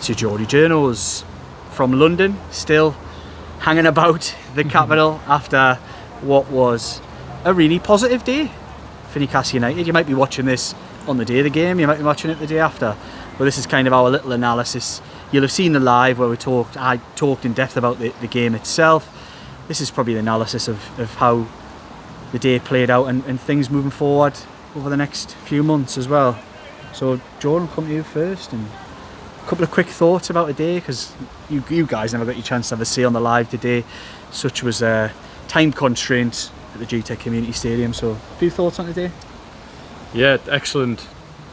to Geordie Journos from London, still hanging about the capital after what was a really positive day for Newcastle United. You might be watching this on the day of the game, you might be watching it the day after, but this is kind of our little analysis. You'll have seen the live where I talked in depth about the game itself. This is probably the analysis of how the day played out and things moving forward over the next few months as well. So Jordan, come to you first, and a couple of quick thoughts about the day, because you guys never got your chance to have a say on the live today. Such was time constraints at the GTEC Community Stadium. So a few thoughts on the day? Yeah, excellent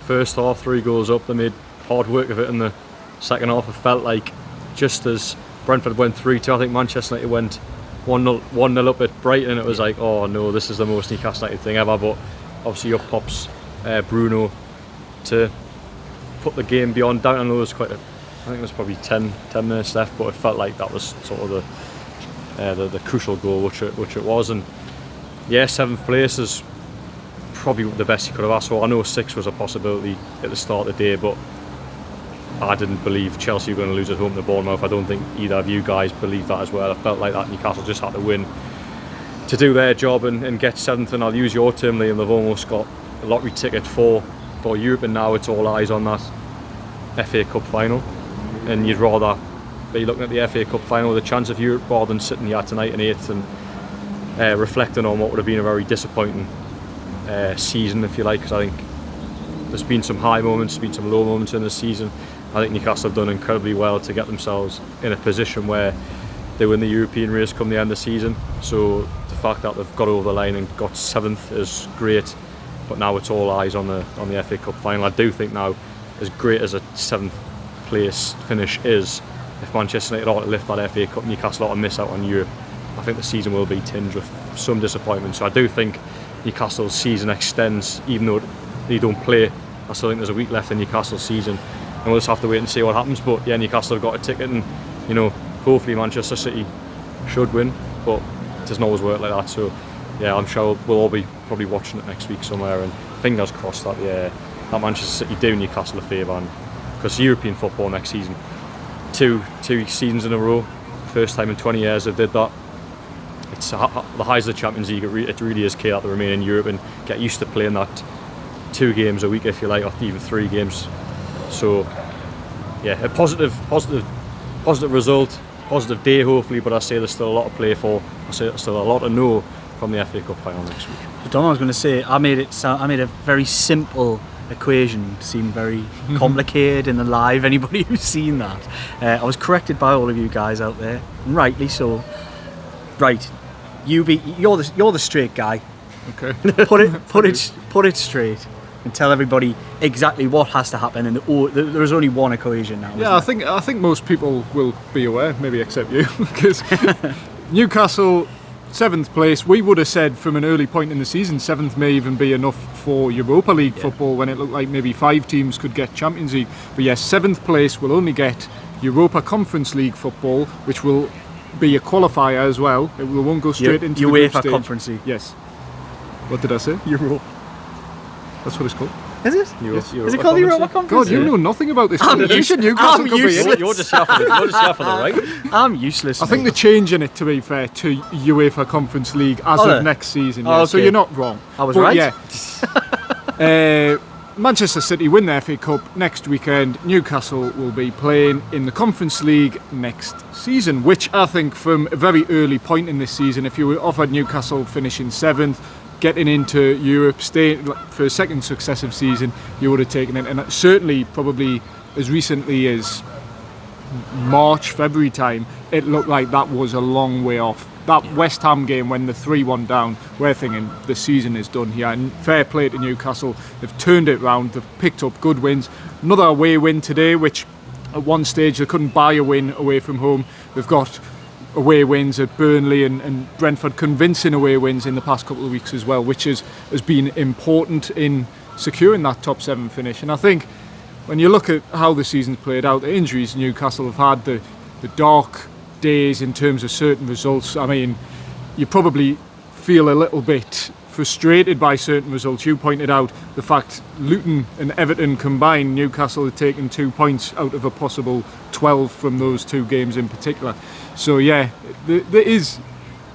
first half, 3 goals up. They made hard work of it in the second half. It felt like just as Brentford went 3-2, I think Manchester United went 1-0 up at Brighton. It was like, oh no, this is the most Newcastle United thing ever. But obviously up pops Bruno to put the game beyond doubt. I know I think there was probably 10 minutes left, but it felt like that was sort of the crucial goal, which it was. And yeah, 7th place is probably the best you could have asked for. I know 6 was a possibility at the start of the day, but I didn't believe Chelsea were going to lose at home to Bournemouth. I don't think either of you guys believed that as well. I felt like that Newcastle just had to win to do their job and get 7th, and I'll use your term, Liam, they've almost got a lottery ticket for Europe, and now it's all eyes on that FA Cup final, and you'd rather be looking at the FA Cup final with a chance of Europe rather than sitting here tonight in 8th and reflecting on what would have been a very disappointing season, if you like, because I think there's been some high moments, there's been some low moments in the season. I think Newcastle have done incredibly well to get themselves in a position where they win the European race come the end of the season. So the fact that they've got over the line and got 7th is great, but now it's all eyes on the FA Cup final. I do think now, as great as a 7th place finish is, if Manchester United ought to lift that FA Cup, Newcastle ought to miss out on Europe, I think the season will be tinged with some disappointment. So I do think Newcastle's season extends, even though they don't play. I still think there's a week left in Newcastle's season, and we'll just have to wait and see what happens. But yeah, Newcastle have got a ticket, and hopefully Manchester City should win, but it doesn't always work like that. So yeah, I'm sure we'll all be probably watching it next week somewhere, and fingers crossed that that Manchester City do Newcastle a favour, because European football next season, two seasons in a row, first time in 20 years they did that. It's the highs of the Champions League. It really is key that they remain in Europe and get used to playing that 2 games a week, if you like, or even 3 games. So yeah, a positive result, positive day hopefully, but I say there's still a lot to play for. I say there's still a lot to know from the FA Cup final next week. So Dom, I was going to say, I made a very simple equation seem very complicated in the live. Anybody who's seen that, I was corrected by all of you guys out there, and rightly so. Right, you're the straight guy. Okay. Put it straight and tell everybody exactly what has to happen. And there's only one equation now. Yeah, I think most people will be aware, maybe except you, because Newcastle 7th place. We would have said from an early point in the season 7th may even be enough for Europa League football, when it looked like maybe 5 teams could get Champions League. But yes, 7th place will only get Europa Conference League football, which will be a qualifier as well. It won't go straight into the group stage. UEFA Conference League. Yes. What did I say? Euro. That's what it's called. Is it? Yes. Is it called Europa Conference? God, you know nothing about this. I'm Newcastle could be in it. You're just here for the right. I'm useless. I think they're changing it, to be fair, to UEFA Conference League as of next season. Yeah. Okay. So you're not wrong. I was right. Yeah. Manchester City win the FA Cup next weekend. Newcastle will be playing in the Conference League next season, which I think from a very early point in this season, if you were offered Newcastle finishing 7th, getting into Europe, staying for a second successive season, you would have taken it. And certainly probably as recently as March, February time, it looked like that was a long way off. That West Ham game when the 3-1 down, we're thinking the season is done here. And fair play to Newcastle, they've turned it round, they've picked up good wins. Another away win today, which at one stage they couldn't buy a win away from home. They've got away wins at Burnley and Brentford, convincing away wins in the past couple of weeks as well, which has been important in securing that top 7 finish. And I think when you look at how the season's played out, the injuries Newcastle have had, the dark days in terms of certain results, I mean, you probably feel a little bit frustrated by certain results. You pointed out the fact Luton and Everton combined, Newcastle had taken 2 points out of a possible 12 from those two games in particular. So yeah, there is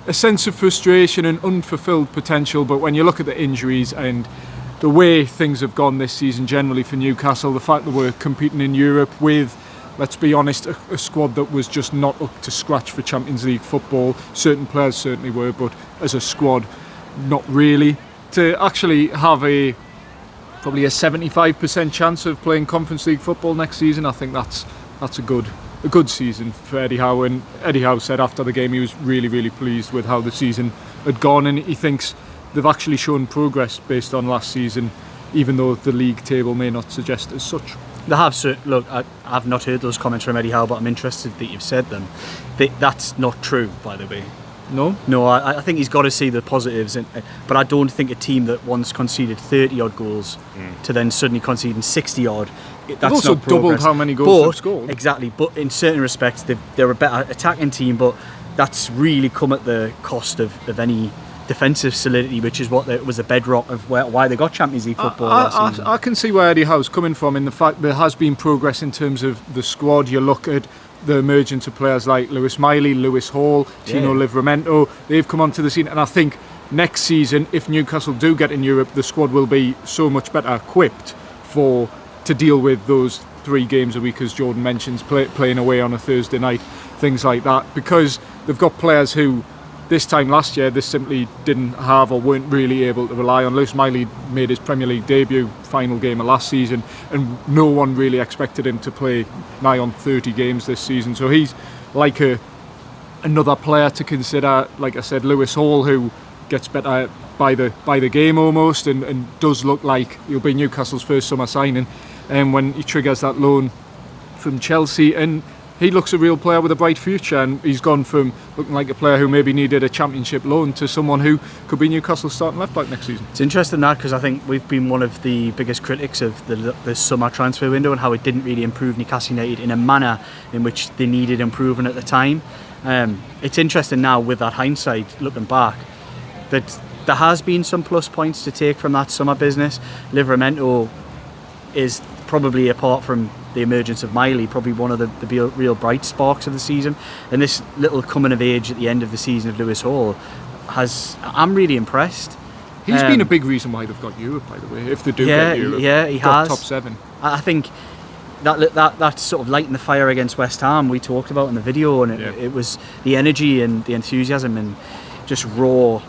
a sense of frustration and unfulfilled potential, but when you look at the injuries and the way things have gone this season generally for Newcastle, the fact that we're competing in Europe with, let's be honest, a squad that was just not up to scratch for Champions League football. Certain players certainly were, but as a squad, not really. To actually have probably a 75% chance of playing Conference League football next season, I think that's a good season for Eddie Howe. And Eddie Howe said after the game he was really, really pleased with how the season had gone, and he thinks they've actually shown progress based on last season, even though the league table may not suggest as such. They have. Look, I've not heard those comments from Eddie Howe, but I'm interested that you've said them. That's not true, by the way. No, I think he's got to see the positives, but I don't think a team that once conceded 30 odd goals to then suddenly conceding 60 odd. That's also not progress. doubled how many goals they've scored. Exactly, but in certain respects, they're a better attacking team, but that's really come at the cost of any defensive solidity, which is what was the bedrock of why they got Champions League football last season. I can see where Eddie Howe's coming from in the fact there has been progress in terms of the squad. You look at the emergence of players like Lewis Miley, Lewis Hall, Tino Livramento. They've come onto the scene, and I think next season, if Newcastle do get in Europe, the squad will be so much better equipped to deal with those 3 games a week, as Jordan mentions, playing away on a Thursday night, things like that, because they've got players who this time last year they simply didn't have or weren't really able to rely on. Lewis Miley made his Premier League debut final game of last season, and no one really expected him to play nigh on 30 games this season, so he's like another player to consider. Like I said, Lewis Hall, who gets better by the game almost, and does look like he'll be Newcastle's first summer signing, and when he triggers that loan from Chelsea, and he looks a real player with a bright future, and he's gone from looking like a player who maybe needed a championship loan to someone who could be Newcastle's starting left back next season. It's interesting that, because I think we've been one of the biggest critics of the summer transfer window and how it didn't really improve Newcastle United in a manner in which they needed improving at the time. It's interesting now, with that hindsight, looking back, that there has been some plus points to take from that summer business. Livramento is probably, apart from the emergence of Miley, probably one of the real bright sparks of the season, and this little coming of age at the end of the season of Lewis Hall I'm really impressed. He's been a big reason why they've got Europe, by the way, if they do get Europe. Yeah, he has. Top 7. I think that sort of lighting the fire against West Ham we talked about in the video, and it was the energy and the enthusiasm and just raw.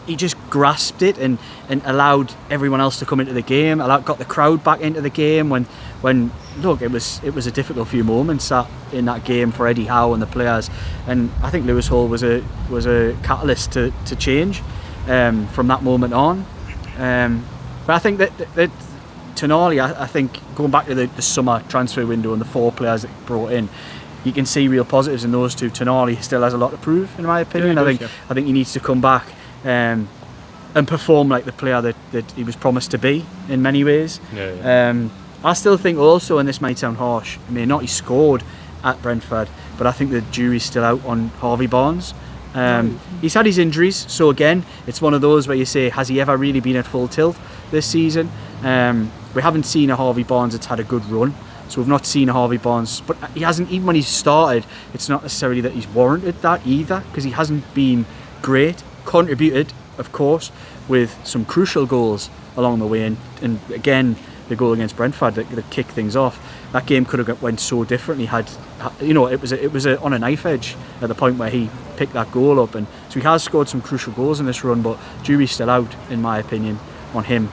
He just grasped it and allowed everyone else to come into the game. Got the crowd back into the game when look, it was a difficult few moments in that game for Eddie Howe and the players, and I think Lewis Hall was a catalyst to change from that moment on. But I think that Tonali, I think going back to the summer transfer window and the 4 players that brought in, you can see real positives in those two. Tonali still has a lot to prove, in my opinion. Yeah, I think he needs to come back and perform like the player that he was promised to be in many ways. I still think also, and this might sound harsh, he scored at Brentford, but I think the jury's still out on Harvey Barnes. He's had his injuries, so again, it's one of those where you say, has he ever really been at full tilt this season? We haven't seen a Harvey Barnes that's had a good run, so we've not seen a Harvey Barnes, but he hasn't, even when he's started, it's not necessarily that he's warranted that either, because he hasn't been great. Contributed, of course, with some crucial goals along the way, and again, the goal against Brentford that kicked things off. That game could have went so differently it was on a knife edge at the point where he picked that goal up, and so he has scored some crucial goals in this run, but jury's still out, in my opinion, on him.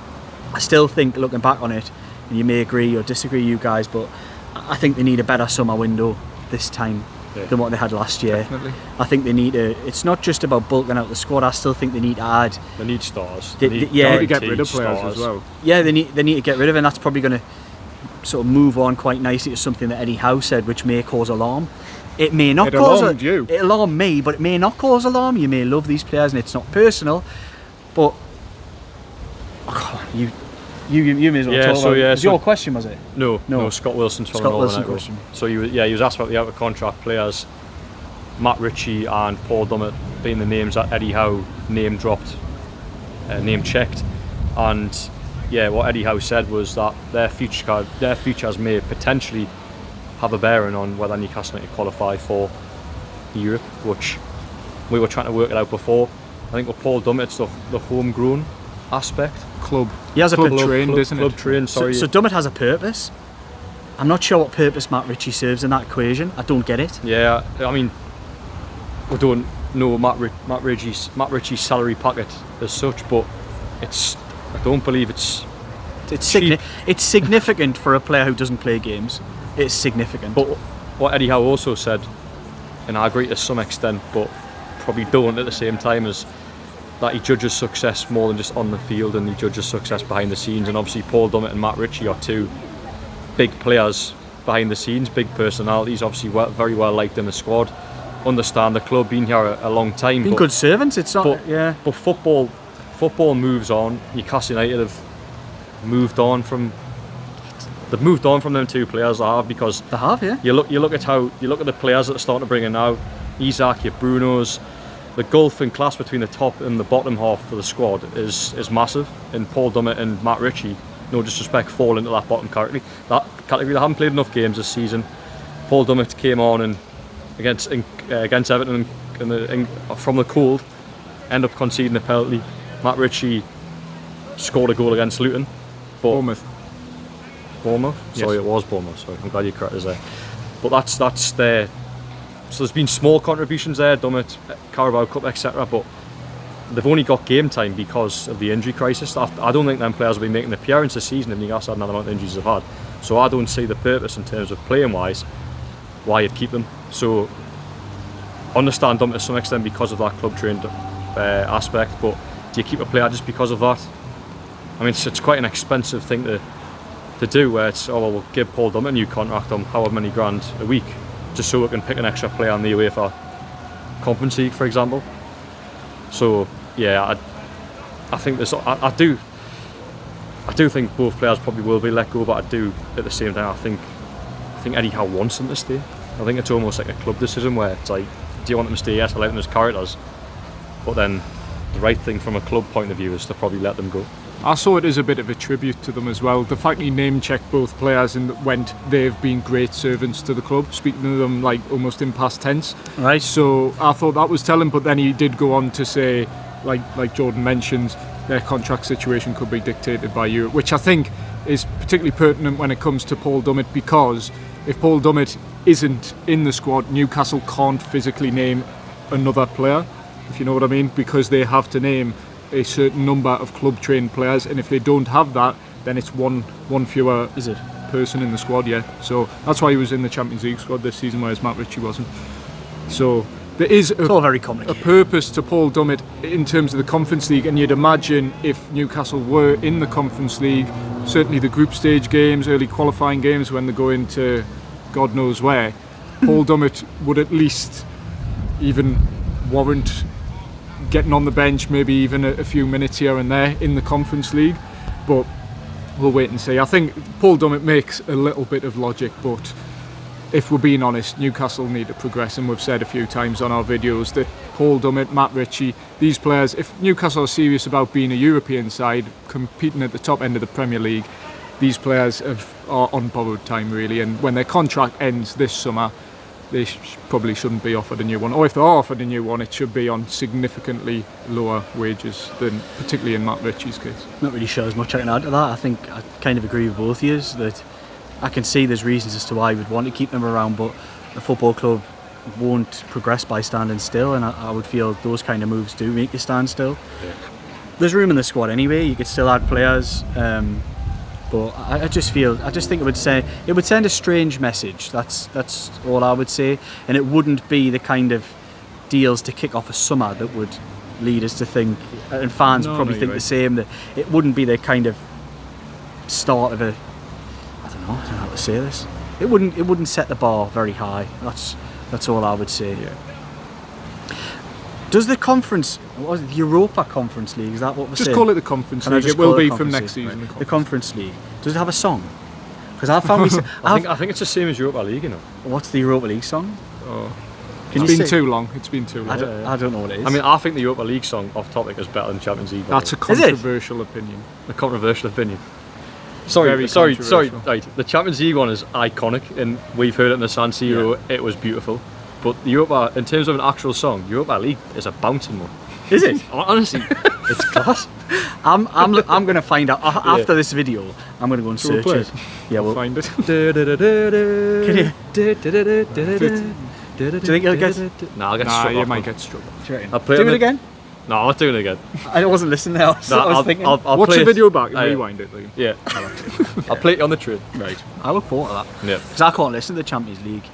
I still think, looking back on it, and you may agree or disagree, you guys, but I think they need a better summer window this time than what they had last year. Definitely. I think they need to. It's not just about bulking out the squad. I still think they need to add. They need stars. They need to get rid of players as well. Yeah, they need to get rid of, and that's probably going to sort of move on quite nicely to something that Eddie Howe said, which may cause alarm. It may not cause you. It alarmed me, but it may not cause alarm. You may love these players, and it's not personal, but you may as well talk about it. It was your question, was it? No, Scott Wilson's from Scott Wilson question. So he was asked about the out of contract players, Matt Ritchie and Paul Dummett being the names that Eddie Howe name dropped name checked, and yeah, what Eddie Howe said was that their futures may potentially have a bearing on whether Newcastle United qualify for Europe, which we were trying to work it out before. I think with Paul Dummett, it's the homegrown aspect. Club. He has club a trained, club, isn't club it? trained, sorry. So Dummett has a purpose. I'm not sure what purpose Matt Ritchie serves in that equation. I don't get it. Yeah, I mean, we don't know Matt Ritchie's salary packet as such, but I don't believe it's cheap. It's significant for a player who doesn't play games. It's significant. But what Eddie Howe also said, and I agree to some extent, but probably don't at the same time, is that he judges success more than just on the field, and he judges success behind the scenes. And obviously Paul Dummett and Matt Ritchie are two big players behind the scenes, big personalities, obviously very well liked in the squad, understand the club, been here a long time. Been good servants, it's not... But football moves on. Newcastle United have moved on from... They've moved on from them two players, because They have, yeah. you look at the players that are starting to bring in now. Isaac, your Brunos, the gulf in class between the top and the bottom half of the squad is massive. And Paul Dummett and Matt Ritchie, no disrespect, fall into that bottom category. They haven't played enough games this season. Paul Dummett came on and against Everton from the cold, ended up conceding a penalty. Matt Ritchie scored a goal against Luton. Bournemouth. Yes. Sorry, it was Bournemouth. Sorry, I'm glad you corrected us there. But that's their. So there's been small contributions there, Dummett, Carabao Cup, etc. But they've only got game time because of the injury crisis. I don't think them players will be making an appearance this season if Newcastle had another amount of injuries they've had. So I don't see the purpose in terms of playing wise why you'd keep them. So understand Dummett to some extent because of that club trained aspect, but do you keep a player just because of that? I mean, it's quite an expensive thing to do, where it's, we'll give Paul Dummett a new contract on however many grand a week just so we can pick an extra player on the UEFA Conference League, for example. So yeah, I think I do think both players probably will be let go, but I do at the same time I think Eddie Howe wants them to stay. I think it's almost like a club decision where it's like, do you want them to stay? Yes, I like them as characters, but then the right thing from a club point of view is to probably let them go. I saw it as a bit of a tribute to them as well. The fact he name-checked both players and they've been great servants to the club, speaking to them like almost in past tense. Right. So I thought that was telling, but then he did go on to say, like Jordan mentioned, their contract situation could be dictated by Europe, which I think is particularly pertinent when it comes to Paul Dummett, because if Paul Dummett isn't in the squad, Newcastle can't physically name another player, if you know what I mean, because they have to name a certain number of club trained players, and if they don't have that, then it's one fewer person in the squad. Yeah, so that's why he was in the Champions League squad this season, whereas Matt Ritchie wasn't. So there is all very complicated. A purpose to Paul Dummett in terms of the Conference League, and you'd imagine if Newcastle were in the Conference League, certainly the group stage games, early qualifying games when they go into God knows where, Paul Dummett would at least even warrant getting on the bench, maybe even a few minutes here and there in the Conference League, but we'll wait and see. I think Paul Dummett makes a little bit of logic, but if we're being honest, Newcastle need to progress, and we've said a few times on our videos that Paul Dummett, Matt Ritchie, these players, if Newcastle are serious about being a European side, competing at the top end of the Premier League, these players are on borrowed time really, and when their contract ends this summer, they probably shouldn't be offered a new one, or if they're offered a new one, it should be on significantly lower wages than, particularly in Matt Ritchie's case. Not really sure as much I can add to that. I think I kind of agree with both of you, that I can see there's reasons as to why we'd want to keep them around, but a football club won't progress by standing still, and I would feel those kind of moves do make you stand still. Yeah. There's room in the squad anyway, you could still add players, but I just think it would send a strange message. That's all I would say, and it wouldn't be the kind of deals to kick off a summer that would lead us to think, and fans probably think the same, that it wouldn't be the kind of start of a, I don't know how to say this. It wouldn't set the bar very high. That's all I would say. Yeah. Does the conference, what was it, the Europa Conference League, is that what we're saying? Just call it the Conference League. It will be from next season. Right. The Conference League. Does it have a song? Because I found I think it's the same as Europa League, you know. What's the Europa League song? Oh, It's been too long. It's been too long. I don't know what it is. I mean, I think the Europa League song, off topic, is better than Champions League. That's a controversial opinion. A controversial opinion. Very Sorry. controversial. Right, the Champions League one is iconic, and we've heard it in the San Siro. It was beautiful. But the Europa, in terms of an actual song, Europa League is a bouncing one. Is it? Honestly, it's class. I'm going to find out after this video. I'm going to go and search play it. Yeah, we'll Find it. Can you? Do you think you'll get? Nah, I'll get Nah, struck you off. might get struck. I'll play Do it again. No, I'm not doing it again. I wasn't listening now. So I was thinking. I'll Watch play the it. video back and Aye. rewind it. Liam. Yeah, I'll play it on the train. Right. I look forward to that. Yeah, Because I can't listen to the Champions League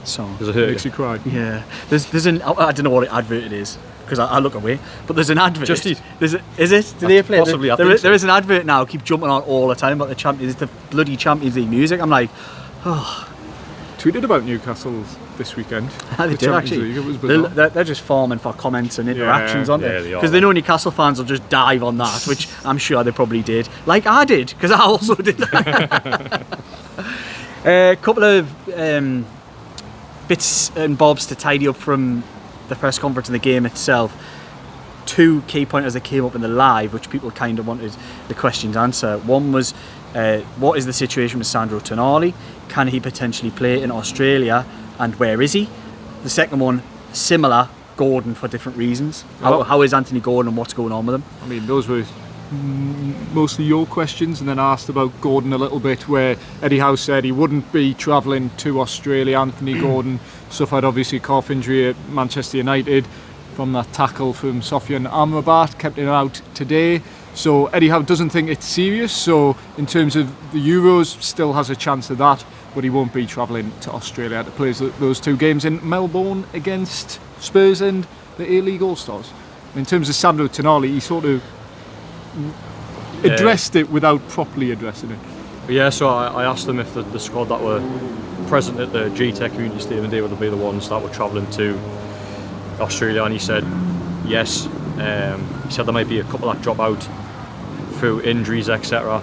song. because it hurt Makes you. you cry. Yeah. There's an I don't know what advert it is because I look away. But there's an advert. Just Eat. Is it? Do they play it? Possibly, I There think is- there so. is an advert now. Keep jumping on all the time about the Champions. The bloody Champions League music. I'm like, Tweeted about Newcastle this weekend. they The did Champions actually. League, it was bizarre. They're just farming for comments and interactions, aren't yeah, they? they are. Because they know Newcastle fans will just dive on that, which I'm sure they probably did. Like I did, because I also did that. A couple of bits and bobs to tidy up from the press conference and the game itself. Two key pointers that came up in the live, which people kind of wanted the questions answered. One was, what is the situation with Sandro Tonali? Can he potentially play in Australia, and where is he? The second one, similar, Gordon for different reasons. How is Anthony Gordon and what's going on with him? I mean, those were mostly your questions, and then I asked about Gordon a little bit, where Eddie Howe said he wouldn't be travelling to Australia. Anthony Gordon suffered obviously a calf injury at Manchester United from that tackle from Sofian Amrabat, kept him out today. So Eddie Howe doesn't think it's serious, so in terms of the Euros, still has a chance of that, but he won't be travelling to Australia to play those two games in Melbourne against Spurs and the A-League All-Stars. In terms of Sandro Tonali, he sort of addressed it without properly addressing it. Yeah, so I asked them if the squad that were present at the GTEC Community Stadium today would be the ones that were travelling to Australia, and he said yes. He said there might be a couple that drop out through injuries, etc.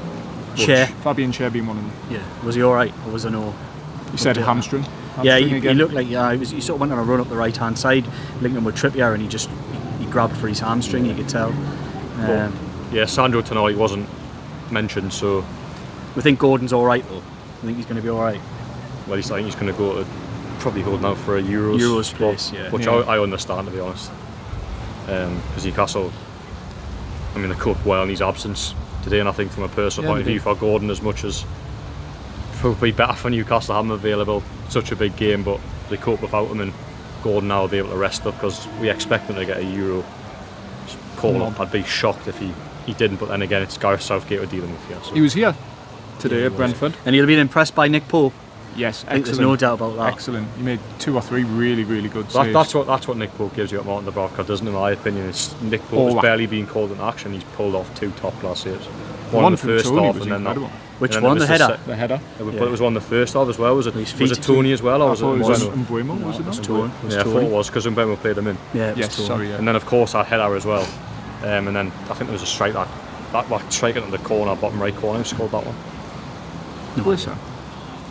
Chair. Fabian Chair being one of them. Yeah. Was he alright, or was there no? He said hamstring. Yeah, Hamstring he again. looked like he sort of went on a run up the right hand side, linking with Trippier, and he grabbed for his hamstring. You could tell. Yeah, Sandro Tonali wasn't mentioned, so We think Gordon's alright though. I think he's going to be alright. well, I think he's going to go to probably go now for a Euros spot, place, yeah. which Yeah. I understand, to be honest, because Newcastle, I mean, they coped well in his absence today, and I think from a personal point of they view for Gordon, as much as probably better for Newcastle to have him available, such a big game, but they cope without him, and Gordon now will be able to rest up because we expect him to get a Euro call up. I'd be shocked if he didn't, but then again, it's Gareth Southgate we're dealing with here. So. He was here today he at was. Brentford. And he'll be impressed by Nick Pope. Yes, I think there's excellent. no doubt about that. Excellent. He made 2 or 3 really, really good saves. That's what Nick Pope gives you at Martin Dubravka, doesn't it? In my opinion, it's Nick Pope Oh, was barely being called into action. He's pulled off 2 top-class saves. One One in the from first Tony half, was and then that. incredible. Which and then one? it was The header? The header. But it was one the first half as well. Was it? His Was feet. it Tony as well, or I was it? thought it was Mbeumo? Mbeumo, was it not? Tony. Yeah, I thought it was because Mbeumo played him in. Yeah, it was Yes, Tony. sorry, yeah. And then of course our header as well. And then I think there was a strike that strike into the corner, bottom right corner. Who scored that one? Listen.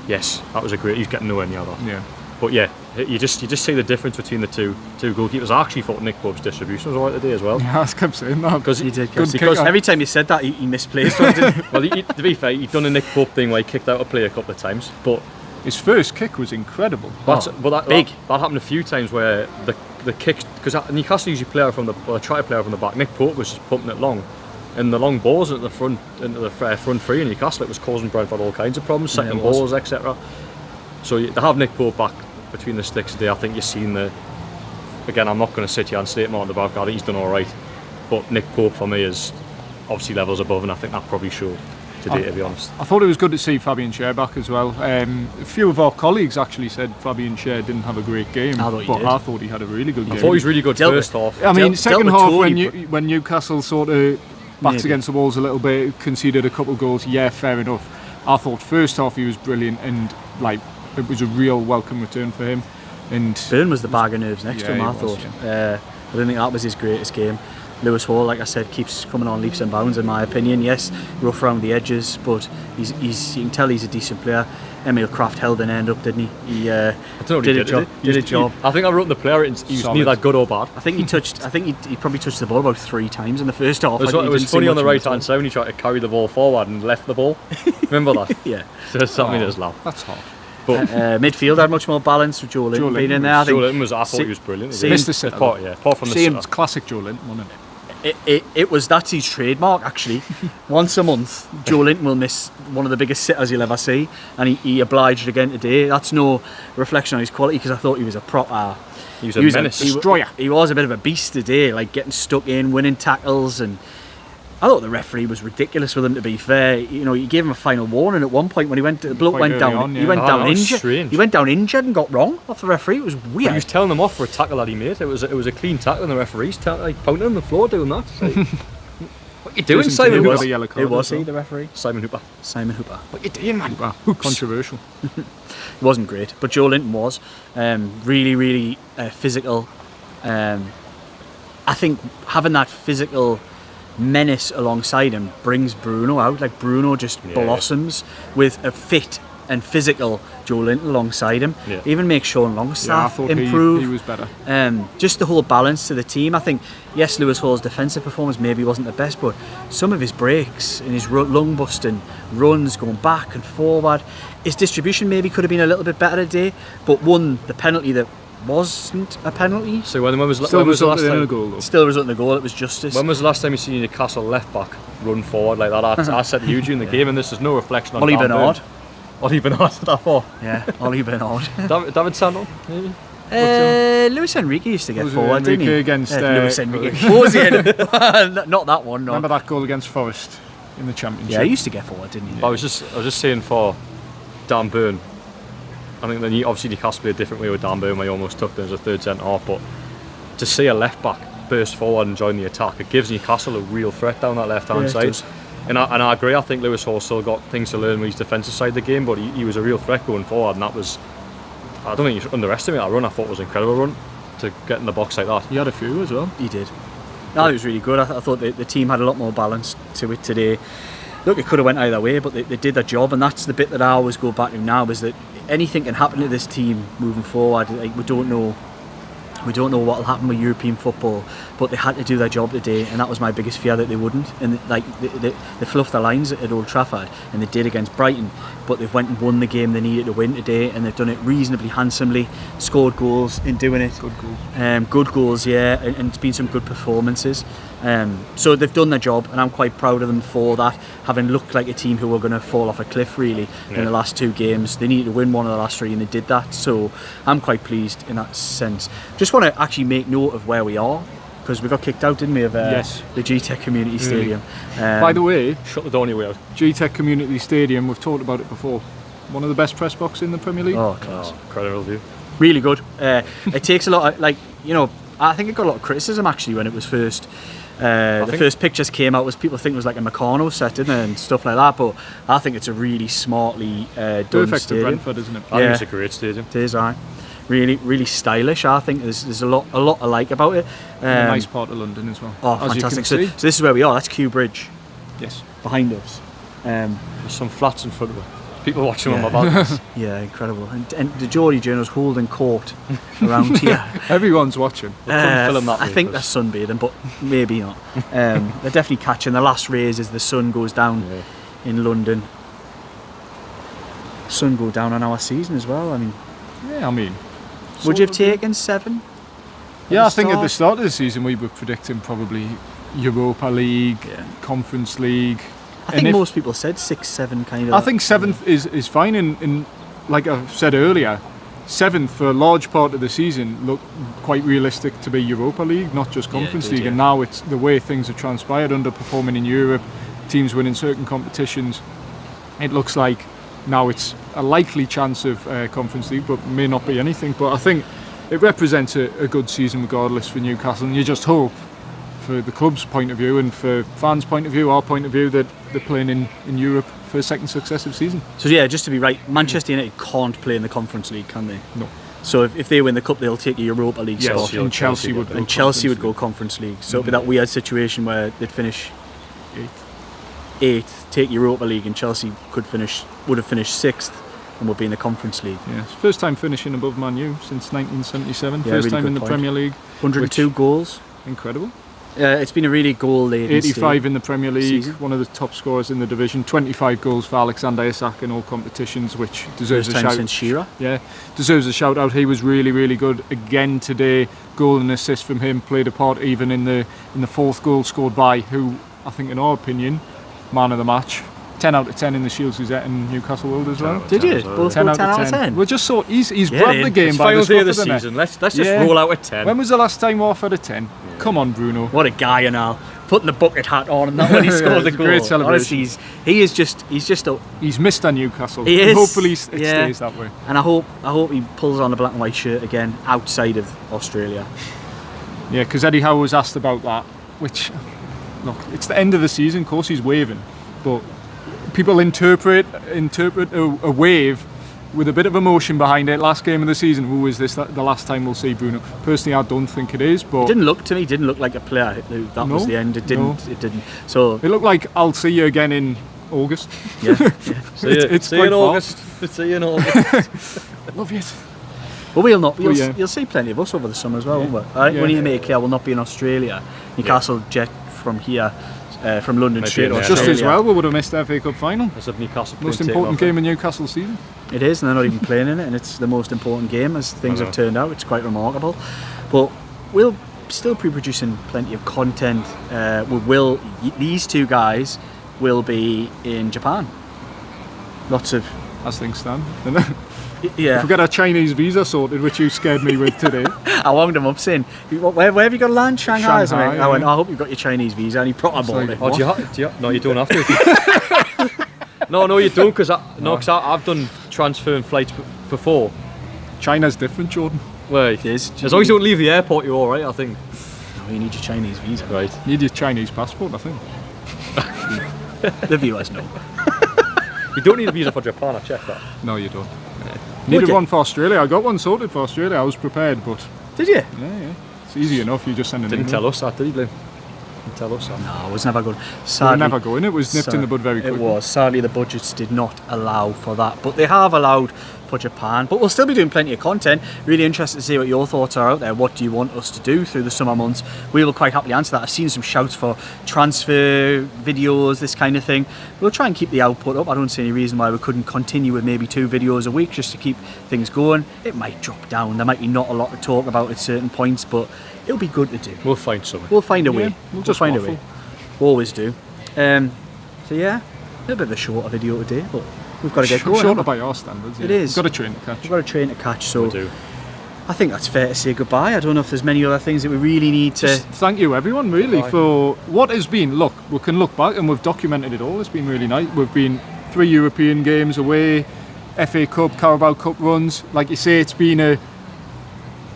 Yes, that was a great. He's getting nowhere near that. Yeah. But yeah, you just see the difference between the two goalkeepers. I actually thought Nick Pope's distribution was alright today as well. Yeah, I kept saying that. Because He did. Good Because kick. every time you said that, he misplaced one, didn't he? well, to be fair, he'd done a Nick Pope thing where he kicked out a player a couple of times, but His first kick was incredible. that happened a few times where the kicks, because Newcastle usually play from try to play out from the back. Nick Pope was just pumping it long, and the long balls at the front into the front three in Newcastle, it was causing Brentford all kinds of problems, Yeah, second it was. balls, etc. So to have Nick Pope back between the sticks today, I think you've seen the. Again, I'm not going to sit here and state Martin Dubravka. I think he's done all right, but Nick Pope for me is obviously levels above, and I think that probably showed today, to be honest. I thought it was good to see Fabian Schär back as well. A few of our colleagues actually said Fabian Schär didn't have a great game, I thought he but did. I thought he had a really good game. I thought he was really good Dealt first with- half. I mean, dealt second with half Tony, when Newcastle sort of backs Maybe. against the walls a little bit, conceded a couple of goals. Yeah, fair enough. I thought first half he was brilliant, and like it was a real welcome return for him. And Burn was the bag of nerves next to Yeah, him, I he was, thought. I don't think that was his greatest game. Lewis Hall, like I said, keeps coming on leaps and bounds in my opinion. Yes, rough around the edges, but he's you can tell he's a decent player. Emil Kraft held an end up, didn't he? He I don't know what did he a job. Did Did a job. I think I wrote in the player ratings. He was Solid. neither good or bad. I think he probably touched the ball about 3 times in the first half. It was funny on the right hand side when he tried to carry the ball forward and left the ball. Remember that? Yeah. So that's something that's loud. That's hot. But Midfield had much more balance with Joe Linton being in there. I Joe think Linton I thought he was brilliant. same- Mr. Sitter. Apart from the Same sitter. classic Joe Linton, wasn't it? that's his trademark actually. Once a month, Joe Linton will miss one of the biggest sitters you'll ever see, and he obliged again today. That's no reflection on his quality, because I thought he was a proper. He was a menace. Destroyer. He was a bit of a beast today, like getting stuck in, winning tackles, and I thought the referee was ridiculous with him. To be fair, you know, he gave him a final warning at one point when the bloke Quite went early down. on, He yeah. went Oh, down that was injured. strange. He went down injured and got wrong off the referee. It was weird. He was telling them off for a tackle that he made. It was a clean tackle, and the referee's pounding on the floor doing that. It's like, what you doing, Doesn't Simon take Hooper? another yellow card Who was as well. he, the referee? Simon Hooper. Simon Hooper. What you doing, man? Wow, controversial. It wasn't great, but Joe Linton was really physical. I think having that physical menace alongside him brings Bruno out. Like Bruno just blossoms with a fit and physical Joe Linton alongside him. Yeah. Even makes Sean Yeah, I Longstaff thought improve. he was better. Just the whole balance to the team. I think, yes, Lewis Hall's defensive performance maybe wasn't the best, but some of his breaks and his lung busting runs going back and forward, his distribution maybe could have been a little bit better today, but won the penalty that wasn't a penalty. So when was Still the last resulted in a time? goal, though. Still resulting in a goal. It was justice. When was the last time you seen your Newcastle left back run forward like that? I said to you during the game, and this is no reflection on Ollie Dan Bernard. Burn. Ollie Bernard did that for. Yeah, Ollie Bernard. David Sandel, maybe. Luis Enrique used to get Luis forward, didn't he? Enrique against, Luis Enrique. What was he in? Not that one, no. Remember that goal against Forest in the Championship? Yeah, he used to get forward, didn't he? I was just saying for Dan Burn. I think then obviously Newcastle play a different way with Dan Burn, where he almost took them as a third centre half. But to see a left back burst forward and join the attack, it gives Newcastle a real threat down that left hand Yeah, it side. does. And I agree. I think Lewis Hall still got things to learn with his defensive side of the game, but he was a real threat going forward, and that was. I don't think you should underestimate that run. I thought it was an incredible run to get in the box like that. He had a few as well. He did. No, it was really good. I thought the team had a lot more balance to it today. Look, it could have went either way, but they did their job, and that's the bit that I always go back to now, is that anything can happen to this team moving forward. Like, we don't know what will happen with European football, but they had to do their job today, and that was my biggest fear, that they wouldn't. And like they fluffed their lines at Old Trafford, and they did against Brighton, but they've went and won the game they needed to win today, and they've done it reasonably handsomely, scored goals in doing it. Good goals. Good goals, yeah, and it's been some good performances. So they've done their job, and I'm quite proud of them for that, having looked like a team who were going to fall off a cliff really in the last 2 games. They needed to win one of the last 3, and they did that, so I'm quite pleased in that sense. Just want to actually make note of where we are, because we got kicked out, didn't we, of Yes. the GTEC Community Stadium. By the way, Shut the door on your way out. GTEC Community Stadium, we've talked about it before. One of the best press boxes in the Premier League. Oh, class. Incredible view. Really good. It takes a lot of, I think it got a lot of criticism actually when it was first. The first pictures came out, was people think it was like a Meccano set, didn't it, and stuff like that, but I think it's a really smartly done Perfect for stadium. Brentford, isn't it? I think Yeah. it's a great stadium. It is, really stylish. I think there's a lot I like about it. And a nice part of London as well. Oh, as fantastic. you So can see. this is where we are. That's Kew Bridge Yes. behind us. There's some flats in front of it. People watching on Yeah. my balconies. Yeah, incredible. And the Geordie journals holding court around here. Everyone's watching. couldn't film that I way, think they're sunbathing, but maybe not. They're definitely catching the last rays as the sun goes down in London. Sun go down on our season as well. I mean, Yeah, I mean. would you have sort of, taken 7? Yeah, the I think at the start? start of the season we were predicting probably Europa League, Conference League. I think if- most people said 6, 7 kind of. I think 7th is fine, and like I said earlier, 7th for a large part of the season looked quite realistic to be Europa League, not just Conference it did, League. yeah. And now it's the way things have transpired, underperforming in Europe, teams winning certain competitions. It looks like now it's a likely chance of Conference League, but may not be anything. But I think it represents a good season regardless for Newcastle, and you just hope, for the club's point of view and for fans' point of view, our point of view, that they're playing in Europe for a second successive season. So yeah, just to be right, Manchester United can't play in the Conference League, can they? No. So if they win the cup, they'll take a Europa League spot. and Chelsea would go And Chelsea would go Conference League. So it'd be that weird situation where they'd finish 8th, take Europa League, and Chelsea would have finished 6th and would be in the Conference League. Yeah, it's first time finishing above Man U since 1977. Yeah, First really time good in the point. Premier League. 102 goals. Incredible. It's been a really goal-laden 85 in the Premier League, season. one of the top scorers in the division. 25 goals for Alexander Isak in all competitions, which deserves First a time shout. since Shearer. Yeah, deserves a shout out. He was really, really good again today. Goal and assist from him played a part even in the fourth goal scored by who I think, in our opinion, man of the match. 10 out of 10 in the Shields Gazette and Newcastle World as well. Did you? Both 10 got out 10 of 10. Well, just so he's Yeah, grabbed the game It's by final the day of the scruff of the neck. season. Let's just Yeah. roll out a 10. When was the last time off at a 10? Come on, Bruno. What a guy and all. Putting the bucket hat on and that when he scored the it's a goal. great celebration. Honestly, he's just a, He's Mr. Newcastle. He is. And hopefully it Yeah. stays that way. and I hope he pulls on the black and white shirt again outside of Australia. Yeah, because Eddie Howe was asked about that, which, look, it's the end of the season, of course he's waving, but people interpret a wave with a bit of emotion behind it. Last game of the season, is this the last time we'll see Bruno? Personally, I don't think it is, but Didn't look to me, didn't look like a player who that was No, the end. It didn't. no. It didn't. So it looked like I'll see you again in August. yeah. See you, it's see you quite in far. August. See you in August. Love it. But we'll not. You'll, yeah. you'll see plenty of us over the summer as well, won't we? I think we need to make it clear we'll not be in Australia. Newcastle jet from here, from London Maybe straight in to there. Just Australia. as well, we would have missed the FA Cup final. As of Newcastle. Most being important taken game in Newcastle season. It is, and they're not even playing in it, and it's the most important game as things have turned out. It's quite remarkable. But we'll still be producing plenty of content. These two guys will be in Japan. Lots of As things stand. yeah. If we get our Chinese visa sorted, which you scared me with today. I wound him up saying, "Where have you got to land? Shanghai." or something? Shanghai, I went, yeah. "I hope you've got your Chinese visa," and he proper It's bought like, it. Oh, no, you don't have to. No, you don't, because I've done transfer and flights before. China's different, Jordan. Well, It is. as long as you don't leave the airport, you're all right, I think. No, you need your Chinese visa. Right. You need your Chinese passport, I think. The viewers know. You don't need a visa for Japan. I checked that. No, you don't. Needed Okay. one for Australia. I got one sorted for Australia. I was prepared, but Did you? yeah. It's easy enough. You just send an Didn't email. tell us that, did he, Liam? Didn't tell us that. No, I was never going. We were Sadly, never going. It was nipped in the bud very quickly. It was. Sadly, the budgets did not allow for that, but they have allowed for Japan. But we'll still be doing plenty of content. Really interested to see what your thoughts are out there. What do you want us to do through the summer months? We will quite happily answer that. I've seen some shouts for transfer videos, this kind of thing. We'll try and keep the output up. I don't see any reason why we couldn't continue with maybe 2 videos a week just to keep things going. It might drop down. There might be not a lot to talk about at certain points, but it'll be good to do. We'll find something. We'll find a way. Yeah, we'll We'll just find a waffle. way. We always do. So yeah, a little bit of a shorter video today, but we've got to get going. Shorter haven't by our standards. It yeah. is. We've got a train to catch. we? We've got a train to catch, so We do. I think that's fair to say goodbye. I don't know if there's many other things that we really need to. Just thank you everyone really for what has been. Look, we can look back and we've documented it all. It's been really nice. We've been 3 European games away, FA Cup, Carabao Cup runs. Like you say, it's been a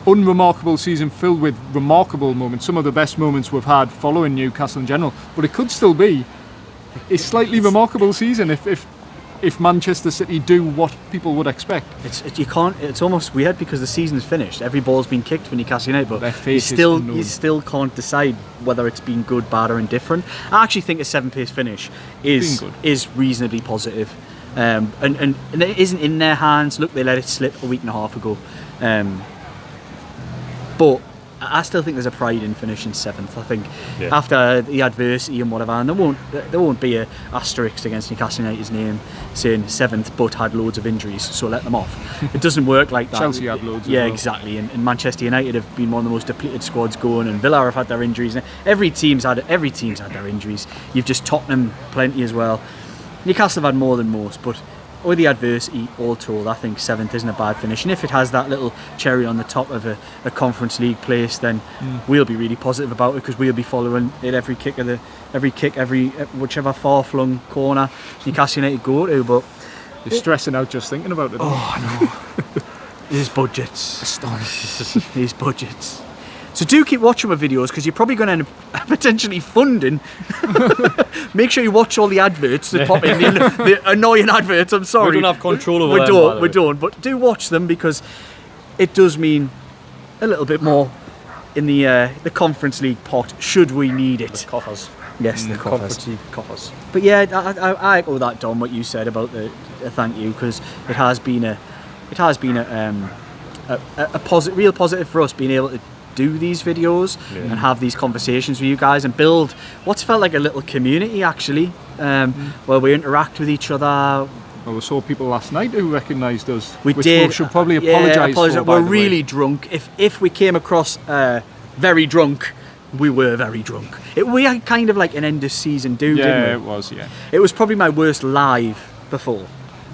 unremarkable season filled with remarkable moments. Some of the best moments we've had following Newcastle in general. But it could still be a slightly remarkable season if Manchester City do what people would expect. You can't. It's almost weird because the season's finished. Every ball's been kicked for Newcastle United, but Their you fate is still unknown. you still can't decide whether it's been good, bad, or indifferent. I actually think a 7th-place finish is Been good. is reasonably positive, and it isn't in their hands. Look, they let it slip a week and a half ago, but I still think there's a pride in finishing 7th. I think Yeah. after the adversity and whatever, and there won't be a asterisk against Newcastle United's name saying 7th but had loads of injuries, so let them off. It doesn't work like that. Chelsea had loads as Yeah, well. exactly. And Manchester United have been one of the most depleted squads going, and Villa have had their injuries. Every team's had their injuries. You've just Tottenham plenty as well. Newcastle have had more than most, but with the adversity all told, I think 7th isn't a bad finish. And if it has that little cherry on the top of a Conference League place, then we'll be really positive about it because we'll be following it every whichever far-flung corner Newcastle United go to. But You're stressing out just thinking about it. these budgets, these budgets. So do keep watching my videos because you're probably going to end up potentially funding. Make sure you watch all the adverts that pop in, the annoying adverts. I'm sorry. We don't have control over We them, don't. by the We way. don't. But do watch them because it does mean a little bit more in the Conference League pot, should we need it. Coffers. Yes, the coffers. Conference League coffers. But yeah, I echo that, Dom, what you said about the thank you, because it has been a real positive for us being able to do these videos and have these conversations with you guys and build what's felt like a little community actually, where we interact with each other. Well, we saw people last night who recognised us. We which did. We should probably apologise for. We're really drunk. If we came across very drunk, we were very drunk. We had kind of like an end of season do, didn't we? Yeah, it was. Yeah. It was probably my worst live before.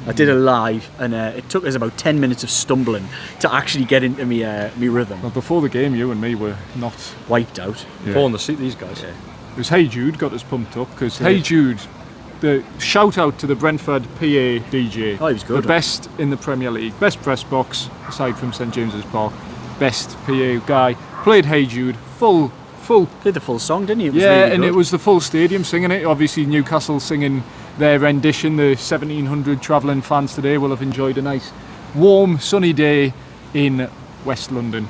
I did a live, and it took us about 10 minutes of stumbling to actually get into me rhythm. Well, before the game, you and me were not Wiped out. Falling asleep, these guys. Yeah. It was Hey Jude got us pumped up because Hey Jude, the shout out to the Brentford PA DJ. Oh, he was good. The best in the Premier League, best press box aside from St James's Park, best PA guy. Played Hey Jude, full. Did the full song, didn't he? It was Yeah, really and good. it was the full stadium singing it. Obviously, Newcastle singing their rendition. The 1,700 travelling fans today will have enjoyed a nice, warm, sunny day in West London.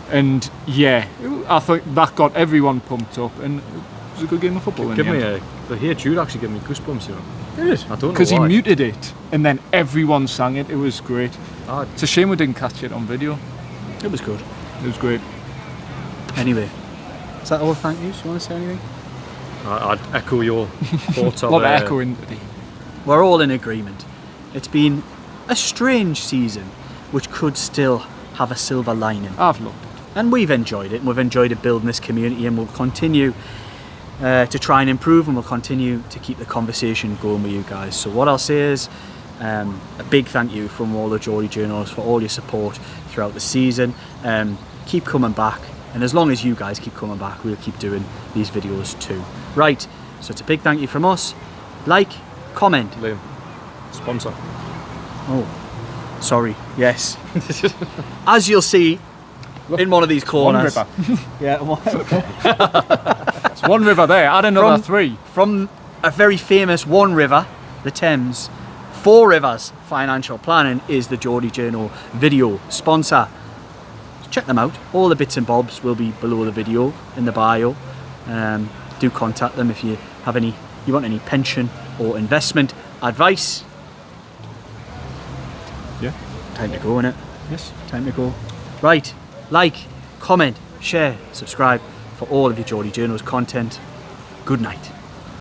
And yeah, I think that got everyone pumped up, and it was a good game of football. The Hey Jude actually gave me goosebumps, you know. Did it? I don't know Because he why. muted it, and then everyone sang it. It was great. Ah, It's a shame we didn't catch it on video. It was good. It was great. Anyway, is that all? Thank yous. You want to say anything? I'd echo your thoughts A of lot of echoing today. We're all in agreement. It's been a strange season, which could still have a silver lining. I've loved it. And we've enjoyed it, and we've enjoyed it building this community, and we'll continue to try and improve, and we'll continue to keep the conversation going with you guys. So what I'll say is a big thank you from all the Geordie journalists for all your support throughout the season. Keep coming back, and as long as you guys keep coming back, we'll keep doing these videos too. Right, so it's a big thank you from us. Like, comment. Liam, sponsor. Oh, sorry, yes. As you'll see in one of these One corners. river. Yeah, It's one river there. Add another three. from a very famous one river, the Thames. Four Rivers Financial Planning is the Geordie Journal video sponsor. Check them out. All the bits and bobs will be below the video in the bio. Do contact them if you have you want any pension or investment advice. Yeah. Time to go, innit? Yes. Time to go. Right, like, comment, share, subscribe for all of your Geordie Journals content. Good night.